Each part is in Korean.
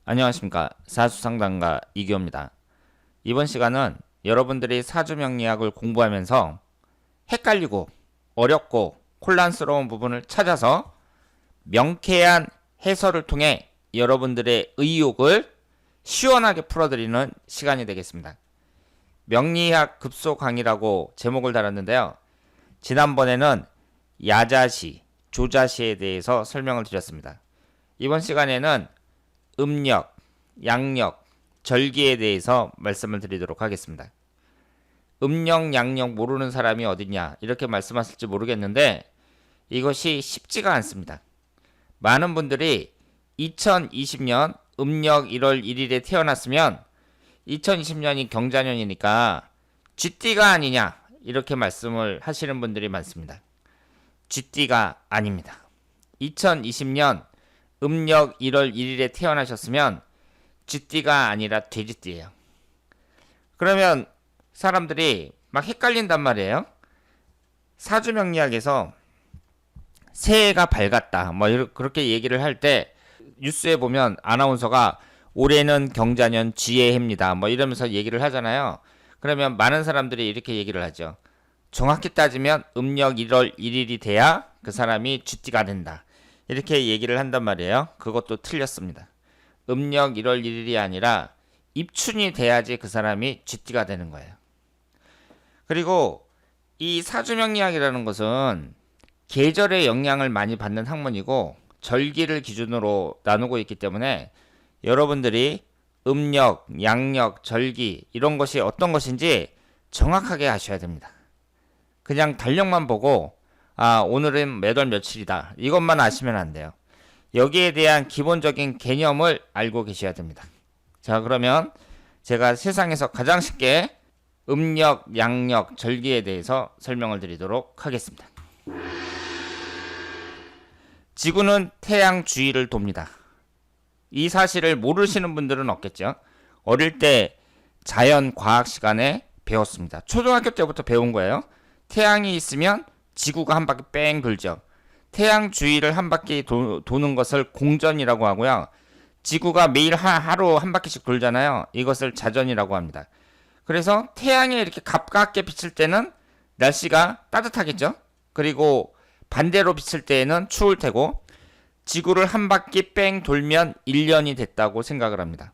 안녕하십니까. 사주상담가 이기호입니다. 이번 시간은 여러분들이 사주명리학을 공부하면서 헷갈리고 어렵고 혼란스러운 부분을 찾아서 명쾌한 해설을 통해 여러분들의 의욕을 시원하게 풀어드리는 시간이 되겠습니다. 명리학 급소 강의라고 제목을 달았는데요. 지난번에는 야자시, 조자시에 대해서 설명을 드렸습니다. 이번 시간에는 음력, 양력, 절기에 대해서 말씀을 드리도록 하겠습니다. 음력, 양력 모르는 사람이 어딨냐 이렇게 말씀하실지 모르겠는데 이것이 쉽지가 않습니다. 많은 분들이 2020년 음력 1월 1일에 태어났으면 2020년이 경자년이니까 쥐띠가 아니냐 이렇게 말씀을 하시는 분들이 많습니다. 쥐띠가 아닙니다. 2020년 음력 1월 1일에 태어나셨으면 쥐띠가 아니라 돼지띠예요. 그러면 사람들이 막 헷갈린단 말이에요. 사주명리학에서 새해가 밝았다 뭐 그렇게 얘기를 할 때 뉴스에 보면 아나운서가 올해는 경자년 쥐의 해입니다 뭐 이러면서 얘기를 하잖아요. 그러면 많은 사람들이 이렇게 얘기를 하죠. 정확히 따지면 음력 1월 1일이 돼야 그 사람이 쥐띠가 된다 이렇게 얘기를 한단 말이에요. 그것도 틀렸습니다. 음력 1월 1일이 아니라 입춘이 돼야지 그 사람이 쥐띠가 되는 거예요. 그리고 이 사주명리학이라는 것은 계절의 영향을 많이 받는 학문이고 절기를 기준으로 나누고 있기 때문에 여러분들이 음력, 양력, 절기 이런 것이 어떤 것인지 정확하게 아셔야 됩니다. 그냥 달력만 보고 오늘은 몇 월 며칠이다 이것만 아시면 안 돼요. 여기에 대한 기본적인 개념을 알고 계셔야 됩니다. 자, 그러면 제가 세상에서 가장 쉽게 음력, 양력, 절기에 대해서 설명을 드리도록 하겠습니다. 지구는 태양 주위를 돕니다. 이 사실을 모르시는 분들은 없겠죠. 어릴 때 자연과학 시간에 배웠습니다. 초등학교 때부터 배운 거예요. 태양이 있으면 지구가 한 바퀴 뺑 돌죠. 태양 주위를 한 바퀴 도는 것을 공전이라고 하고요. 지구가 매일 하루 한 바퀴씩 돌잖아요. 이것을 자전이라고 합니다. 그래서 태양이 이렇게 가깝게 비칠 때는 날씨가 따뜻하겠죠. 그리고 반대로 비칠 때에는 추울 테고 지구를 한 바퀴 뺑 돌면 1년이 됐다고 생각을 합니다.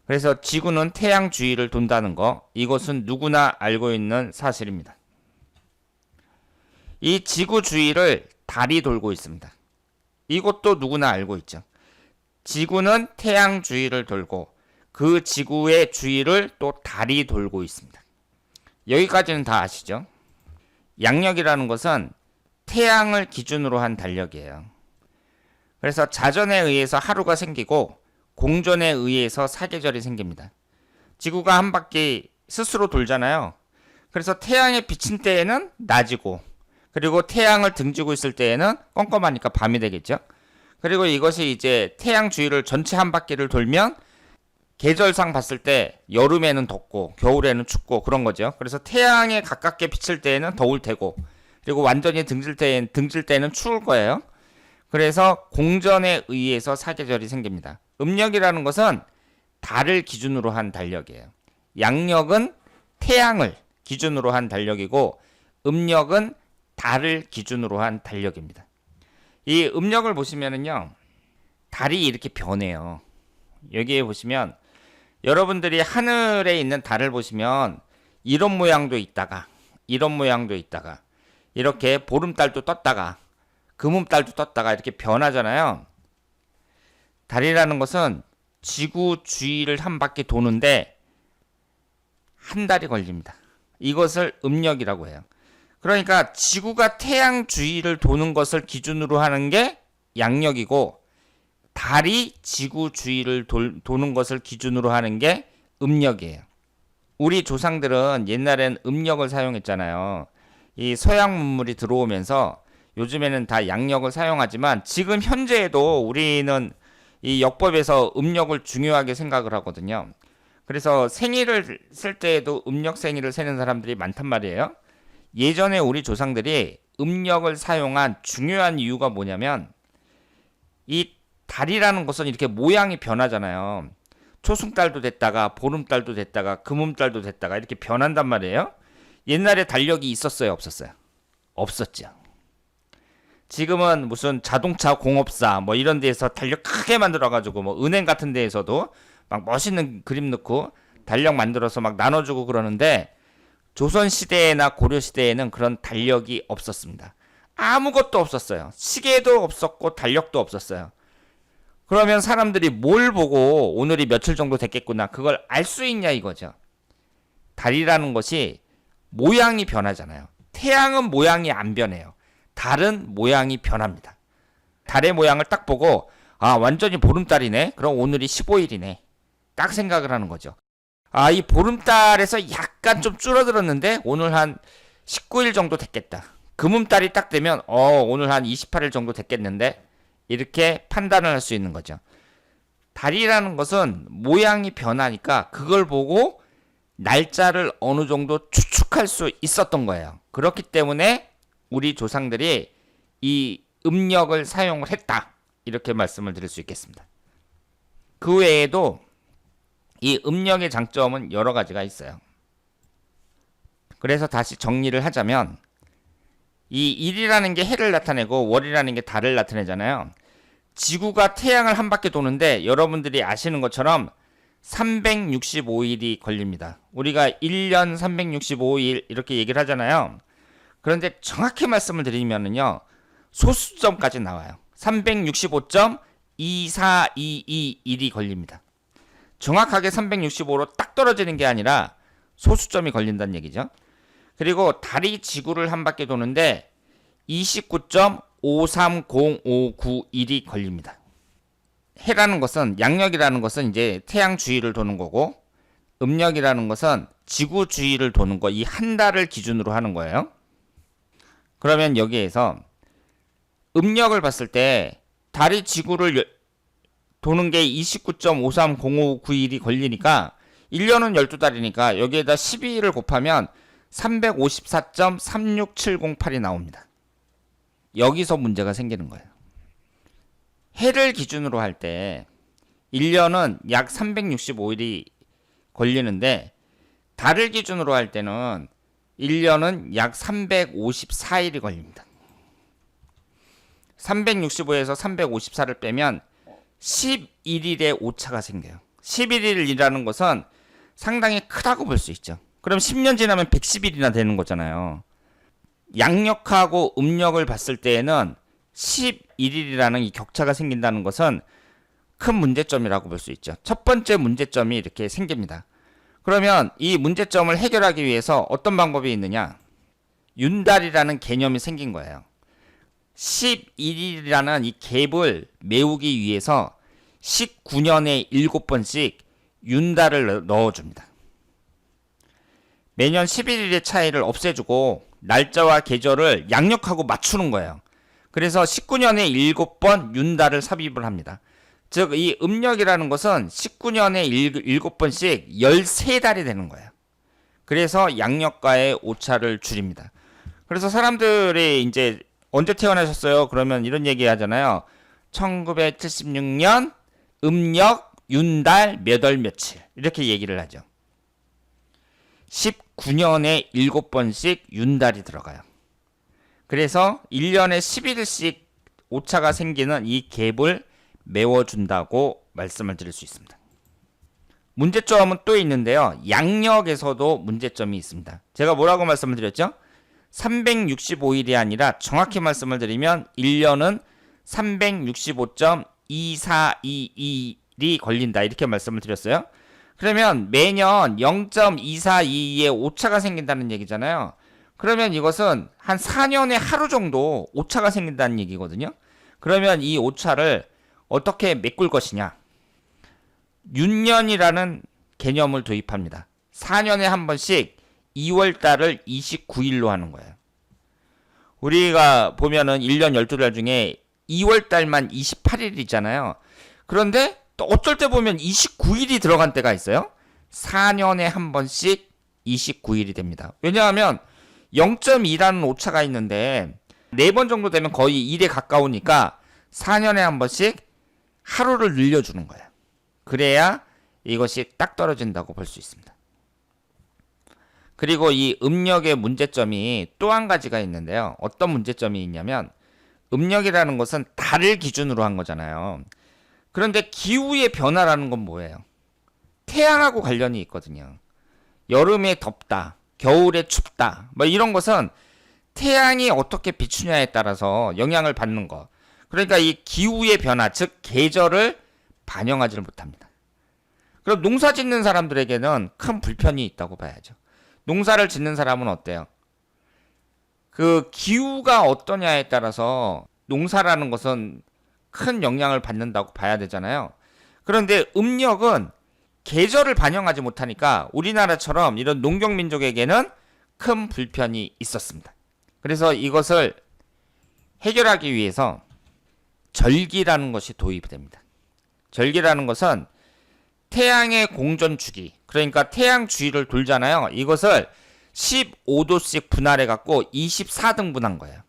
그래서 지구는 태양 주위를 돈다는 거 이것은 누구나 알고 있는 사실입니다. 이 지구 주위를 달이 돌고 있습니다. 이것도 누구나 알고 있죠. 지구는 태양 주위를 돌고 그 지구의 주위를 또 달이 돌고 있습니다. 여기까지는 다 아시죠? 양력이라는 것은 태양을 기준으로 한 달력이에요. 그래서 자전에 의해서 하루가 생기고 공전에 의해서 사계절이 생깁니다. 지구가 한 바퀴 스스로 돌잖아요. 그래서 태양에 비친 때에는 낮이고 그리고 태양을 등지고 있을 때에는 껌껌하니까 밤이 되겠죠. 그리고 이것이 이제 태양 주위를 전체 한 바퀴를 돌면 계절상 봤을 때 여름에는 덥고 겨울에는 춥고 그런 거죠. 그래서 태양에 가깝게 비칠 때에는 더울 테고 그리고 완전히 등질 때는 추울 거예요. 그래서 공전에 의해서 사계절이 생깁니다. 음력이라는 것은 달을 기준으로 한 달력이에요. 양력은 태양을 기준으로 한 달력이고 음력은 달을 기준으로 한 달력입니다. 이 음력을 보시면은요, 달이 이렇게 변해요. 여기에 보시면 여러분들이 하늘에 있는 달을 보시면 이런 모양도 있다가 이런 모양도 있다가 이렇게 보름달도 떴다가 금음달도 떴다가 이렇게 변하잖아요. 달이라는 것은 지구 주위를 한 바퀴 도는데 한 달이 걸립니다. 이것을 음력이라고 해요. 그러니까 지구가 태양 주위를 도는 것을 기준으로 하는 게 양력이고 달이 지구 주위를 도는 것을 기준으로 하는 게 음력이에요. 우리 조상들은 옛날엔 음력을 사용했잖아요. 이 서양 문물이 들어오면서 요즘에는 다 양력을 사용하지만 지금 현재에도 우리는 이 역법에서 음력을 중요하게 생각을 하거든요. 그래서 생일을 쓸 때에도 음력 생일을 세는 사람들이 많단 말이에요. 예전에 우리 조상들이 음력을 사용한 중요한 이유가 뭐냐면 이 달이라는 것은 이렇게 모양이 변하잖아요. 초승달도 됐다가 보름달도 됐다가 금음달도 됐다가 이렇게 변한단 말이에요. 옛날에 달력이 있었어요, 없었어요? 없었죠. 지금은 무슨 자동차 공업사 뭐 이런 데에서 달력 크게 만들어가지고 뭐 은행 같은 데에서도 막 멋있는 그림 넣고 달력 만들어서 막 나눠주고 그러는데 조선시대나 고려시대에는 그런 달력이 없었습니다. 아무것도 없었어요. 시계도 없었고 달력도 없었어요. 그러면 사람들이 뭘 보고 오늘이 며칠 정도 됐겠구나 그걸 알 수 있냐 이거죠. 달이라는 것이 모양이 변하잖아요. 태양은 모양이 안 변해요. 달은 모양이 변합니다. 달의 모양을 딱 보고 완전히 보름달이네. 그럼 오늘이 15일이네. 딱 생각을 하는 거죠. 이 보름달에서 약간 좀 줄어들었는데 오늘 한 19일 정도 됐겠다. 금음달이 딱 되면 오늘 한 28일 정도 됐겠는데 이렇게 판단을 할 수 있는 거죠. 달이라는 것은 모양이 변하니까 그걸 보고 날짜를 어느 정도 추측할 수 있었던 거예요. 그렇기 때문에 우리 조상들이 이 음력을 사용을 했다. 이렇게 말씀을 드릴 수 있겠습니다. 그 외에도 이 음력의 장점은 여러 가지가 있어요. 그래서 다시 정리를 하자면 이 일이라는 게 해를 나타내고 월이라는 게 달을 나타내잖아요. 지구가 태양을 한 바퀴 도는데 여러분들이 아시는 것처럼 365일이 걸립니다. 우리가 1년 365일 이렇게 얘기를 하잖아요. 그런데 정확히 말씀을 드리면은요. 소수점까지 나와요. 365.2422일이 걸립니다. 정확하게 365로 딱 떨어지는 게 아니라 소수점이 걸린다는 얘기죠. 그리고 달이 지구를 한 바퀴 도는데 29.530591이 걸립니다. 해라는 것은 양력이라는 것은 이제 태양 주위를 도는 거고 음력이라는 것은 지구 주위를 도는 거 이 한 달을 기준으로 하는 거예요. 그러면 여기에서 음력을 봤을 때 달이 지구를 도는 게 29.530591이 걸리니까 1년은 12달이니까 여기에다 12일을 곱하면 354.36708이 나옵니다. 여기서 문제가 생기는 거예요. 해를 기준으로 할 때 1년은 약 365일이 걸리는데 달을 기준으로 할 때는 1년은 약 354일이 걸립니다. 365에서 354를 빼면 11일의 오차가 생겨요. 11일이라는 것은 상당히 크다고 볼 수 있죠. 그럼 10년 지나면 110일이나 되는 거잖아요. 양력하고 음력을 봤을 때에는 11일이라는 이 격차가 생긴다는 것은 큰 문제점이라고 볼 수 있죠. 첫 번째 문제점이 이렇게 생깁니다. 그러면 이 문제점을 해결하기 위해서 어떤 방법이 있느냐? 윤달이라는 개념이 생긴 거예요. 11일이라는 이 갭을 메우기 위해서 19년에 7번씩 윤달을 넣어줍니다. 매년 11일의 차이를 없애주고 날짜와 계절을 양력하고 맞추는 거예요. 그래서 19년에 7번 윤달을 삽입을 합니다. 즉 이 음력이라는 것은 19년에 7번씩 13달이 되는 거예요. 그래서 양력과의 오차를 줄입니다. 그래서 사람들이 이제 언제 태어나셨어요? 그러면 이런 얘기 하잖아요. 1976년 음력 윤달 몇 월 며칠 이렇게 얘기를 하죠. 19년에 7번씩 윤달이 들어가요. 그래서 1년에 11일씩 오차가 생기는 이 갭을 메워준다고 말씀을 드릴 수 있습니다. 문제점은 또 있는데요. 양력에서도 문제점이 있습니다. 제가 뭐라고 말씀을 드렸죠? 365일이 아니라 정확히 말씀을 드리면 1년은 365.2422일이 걸린다 이렇게 말씀을 드렸어요. 그러면 매년 0.2422의 오차가 생긴다는 얘기잖아요. 그러면 이것은 한 4년에 하루 정도 오차가 생긴다는 얘기거든요. 그러면 이 오차를 어떻게 메꿀 것이냐? 윤년이라는 개념을 도입합니다. 4년에 한 번씩 2월달을 29일로 하는 거예요. 우리가 보면은 1년 12달 중에 2월달만 28일이잖아요. 그런데 또 어쩔 때 보면 29일이 들어간 때가 있어요. 4년에 한 번씩 29일이 됩니다. 왜냐하면 0.2라는 오차가 있는데 4번 정도 되면 거의 1에 가까우니까 4년에 한 번씩 하루를 늘려주는 거예요. 그래야 이것이 딱 떨어진다고 볼 수 있습니다. 그리고 이 음력의 문제점이 또 한 가지가 있는데요. 어떤 문제점이 있냐면 음력이라는 것은 달을 기준으로 한 거잖아요. 그런데 기후의 변화라는 건 뭐예요? 태양하고 관련이 있거든요. 여름에 덥다, 겨울에 춥다, 뭐 이런 것은 태양이 어떻게 비추냐에 따라서 영향을 받는 거. 그러니까 이 기후의 변화, 즉 계절을 반영하지를 못합니다. 그럼 농사 짓는 사람들에게는 큰 불편이 있다고 봐야죠. 농사를 짓는 사람은 어때요? 그 기후가 어떠냐에 따라서 농사라는 것은 큰 영향을 받는다고 봐야 되잖아요. 그런데 음력은 계절을 반영하지 못하니까 우리나라처럼 이런 농경민족에게는 큰 불편이 있었습니다. 그래서 이것을 해결하기 위해서 절기라는 것이 도입이 됩니다. 절기라는 것은 태양의 공전 주기, 그러니까 태양 주위를 돌잖아요. 이것을 15도씩 분할해 갖고 24등분한 거예요.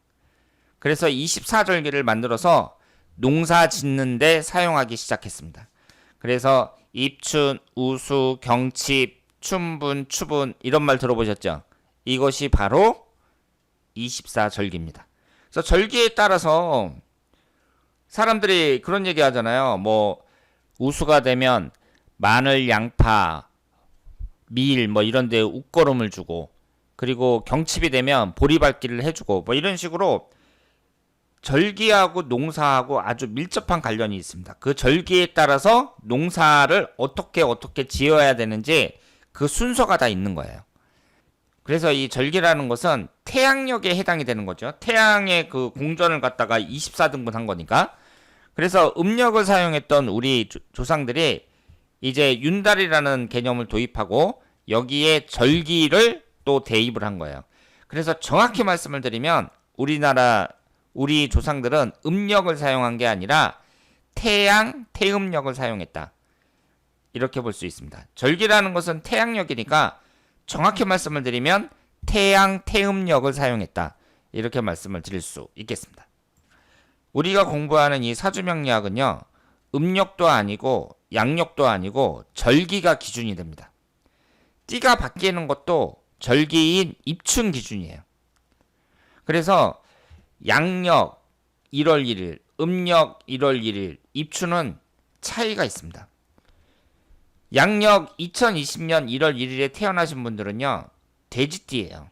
그래서 24절기를 만들어서 농사 짓는데 사용하기 시작했습니다. 그래서 입춘, 우수, 경칩, 춘분, 추분 이런 말 들어보셨죠? 이것이 바로 24절기입니다. 그래서 절기에 따라서 사람들이 그런 얘기 하잖아요. 뭐 우수가 되면 마늘, 양파, 밀 뭐 이런 데 웃거름을 주고, 그리고 경칩이 되면 보리발길을 해주고, 뭐 이런 식으로 절기하고 농사하고 아주 밀접한 관련이 있습니다. 그 절기에 따라서 농사를 어떻게 지어야 되는지 그 순서가 다 있는 거예요. 그래서 이 절기라는 것은 태양력에 해당이 되는 거죠. 태양의 그 공전을 갖다가 24등분 한 거니까. 그래서 음력을 사용했던 우리 조상들이 이제 윤달이라는 개념을 도입하고 여기에 절기를 또 대입을 한 거예요. 그래서 정확히 말씀을 드리면 우리 조상들은 음력을 사용한 게 아니라 태음력을 사용했다. 이렇게 볼 수 있습니다. 절기라는 것은 태양력이니까 정확히 말씀을 드리면 태음력을 사용했다. 이렇게 말씀을 드릴 수 있겠습니다. 우리가 공부하는 이 사주명리학은요, 음력도 아니고 양력도 아니고 절기가 기준이 됩니다. 띠가 바뀌는 것도 절기인 입춘 기준이에요. 그래서 양력 1월 1일, 음력 1월 1일, 입춘은 차이가 있습니다. 양력 2020년 1월 1일에 태어나신 분들은요, 돼지띠예요.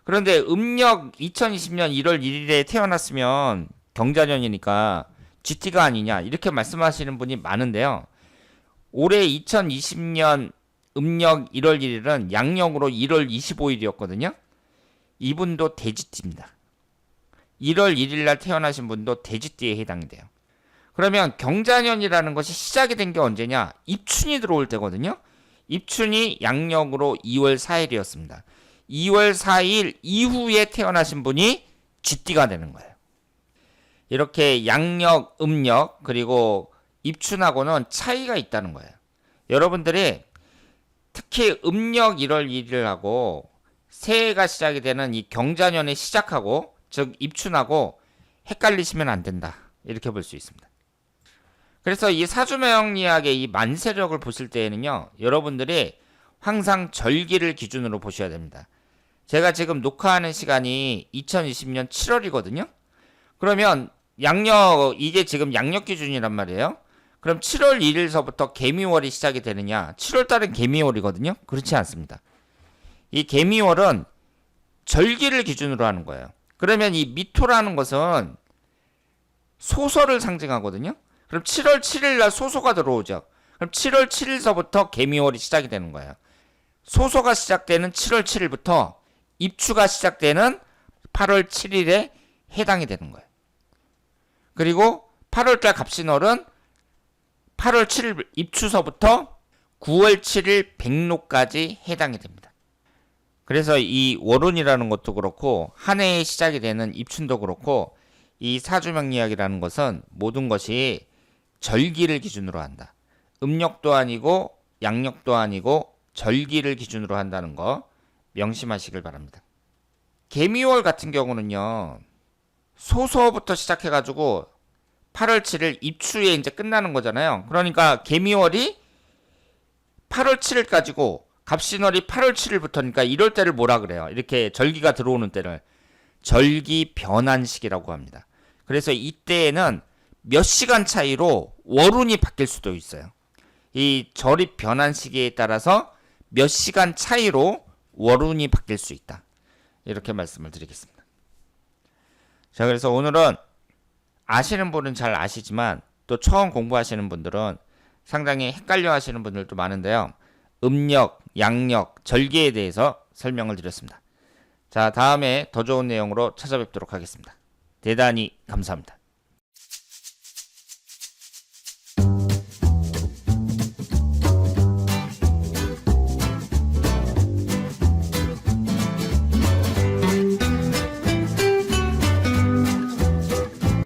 그런데 음력 2020년 1월 1일에 태어났으면 경자년이니까 쥐띠가 아니냐 이렇게 말씀하시는 분이 많은데요. 올해 2020년 음력 1월 1일은 양력으로 1월 25일이었거든요. 이분도 돼지띠입니다. 1월 1일 날 태어나신 분도 돼지띠에 해당이 돼요. 그러면 경자년이라는 것이 시작이 된 게 언제냐? 입춘이 들어올 때거든요. 입춘이 양력으로 2월 4일이었습니다. 2월 4일 이후에 태어나신 분이 쥐띠가 되는 거예요. 이렇게 양력, 음력, 그리고 입춘하고는 차이가 있다는 거예요. 여러분들이 특히 음력 1월 1일하고 새해가 시작이 되는 이 경자년에 시작하고, 즉 입춘하고 헷갈리시면 안 된다. 이렇게 볼 수 있습니다. 그래서 이 사주명리학의 이 만세력을 보실 때에는요, 여러분들이 항상 절기를 기준으로 보셔야 됩니다. 제가 지금 녹화하는 시간이 2020년 7월이거든요. 그러면 이게 지금 양력 기준이란 말이에요. 그럼 7월 1일서부터 개미월이 시작이 되느냐? 7월 달은 개미월이거든요. 그렇지 않습니다. 이 개미월은 절기를 기준으로 하는 거예요. 그러면 이 미토라는 것은 소설을 상징하거든요. 그럼 7월 7일 날 소소가 들어오죠. 그럼 7월 7일서부터 개미월이 시작이 되는 거예요. 소소가 시작되는 7월 7일부터 입추가 시작되는 8월 7일에 해당이 되는 거예요. 그리고 8월달 갑신월은 8월 7일 입추서부터 9월 7일 백로까지 해당이 됩니다. 그래서 이 월운이라는 것도 그렇고 한 해의 시작이 되는 입춘도 그렇고 이 사주명리학이라는 것은 모든 것이 절기를 기준으로 한다. 음력도 아니고 양력도 아니고 절기를 기준으로 한다는 거 명심하시길 바랍니다. 개미월 같은 경우는요, 소서부터 시작해가지고 8월 7일 입추에 이제 끝나는 거잖아요. 그러니까 개미월이 8월 7일 가지고 갑신월이 8월 7일부터니까 이럴 때를 뭐라 그래요? 이렇게 절기가 들어오는 때를 절기 변환식이라고 합니다. 그래서 이때에는 몇 시간 차이로 월운이 바뀔 수도 있어요. 이 절입 변환 시기에 따라서 몇 시간 차이로 월운이 바뀔 수 있다. 이렇게 말씀을 드리겠습니다. 자, 그래서 오늘은 아시는 분은 잘 아시지만 또 처음 공부하시는 분들은 상당히 헷갈려 하시는 분들도 많은데요. 음력, 양력, 절기에 대해서 설명을 드렸습니다. 자, 다음에 더 좋은 내용으로 찾아뵙도록 하겠습니다. 대단히 감사합니다.